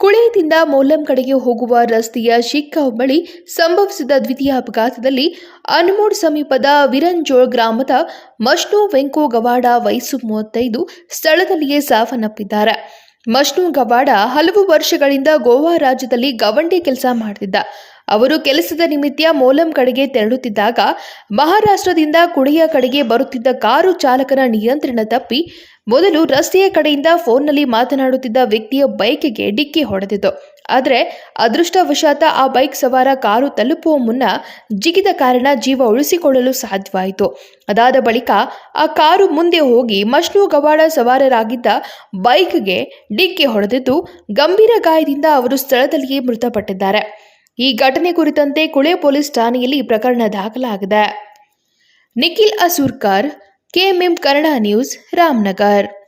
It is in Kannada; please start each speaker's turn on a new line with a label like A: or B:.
A: ಕುಳೆಯಿಂದ ಮೋಲಂ ಕಡೆಗೆ ಹೋಗುವ ರಸ್ತೆಯ ಶಿಗ್ಗಾಂವ್ ಬಳಿ ಸಂಭವಿಸಿದ ದ್ವಿತೀಯ ಅಪಘಾತದಲ್ಲಿ ಅನ್ಮೋಡ್ ಸಮೀಪದ ವಿರಂಜೋಳ್ ಗ್ರಾಮದ ಮಷ್ಣು ವೆಂಕು ಗವಾಡ ವಯಸ್ಸು 35 ಸ್ಥಳದಲ್ಲಿಯೇ ಸಾವನ್ನಪ್ಪಿದ್ದಾರೆ. ಮಷ್ಣು ಗವಾಡ ಹಲವು ವರ್ಷಗಳಿಂದ ಗೋವಾ ರಾಜ್ಯದಲ್ಲಿ ಗವಂಡಿ ಕೆಲಸ ಮಾಡುತ್ತಿದ್ದ. ಅವರು ಕೆಲಸದ ನಿಮಿತ್ತ ಮೋಲಂ ಕಡೆಗೆ ತೆರಳುತ್ತಿದ್ದಾಗ ಮಹಾರಾಷ್ಟ್ರದಿಂದ ಕುಳೆಯ ಕಡೆಗೆ ಬರುತ್ತಿದ್ದ ಕಾರು ಚಾಲಕನ ನಿಯಂತ್ರಣ ತಪ್ಪಿ ಮೊದಲು ರಸ್ತೆಯ ಕಡೆಯಿಂದ ಫೋನ್ನಲ್ಲಿ ಮಾತನಾಡುತ್ತಿದ್ದ ವ್ಯಕ್ತಿಯ ಬೈಕ್ಗೆ ಡಿಕ್ಕಿ ಹೊಡೆದಿತು. ಆದರೆ ಅದೃಷ್ಟವಶಾತ್ ಆ ಬೈಕ್ ಸವಾರ ಕಾರು ತಲುಪುವ ಮುನ್ನ ಜಿಗಿದ ಕಾರಣ ಜೀವ ಉಳಿಸಿಕೊಳ್ಳಲು ಸಾಧ್ಯವಾಯಿತು. ಅದಾದ ಬಳಿಕ ಆ ಕಾರು ಮುಂದೆ ಹೋಗಿ ಮಷ್ಣು ಗವಾಡ ಸವಾರರಾಗಿದ್ದ ಬೈಕ್ಗೆ ಡಿಕ್ಕಿ ಹೊಡೆದಿದ್ದು ಗಂಭೀರ ಗಾಯದಿಂದ ಅವರು ಸ್ಥಳದಲ್ಲಿಯೇ ಮೃತಪಟ್ಟಿದ್ದಾರೆ. ಈ ಘಟನೆ ಕುರಿತಂತೆ ಕುಳೆ ಪೊಲೀಸ್ ಠಾಣೆಯಲ್ಲಿ ಪ್ರಕರಣ ದಾಖಲಾಗಿದೆ. Nikhil Asurkar, KMM Kannada news, Ramanagar.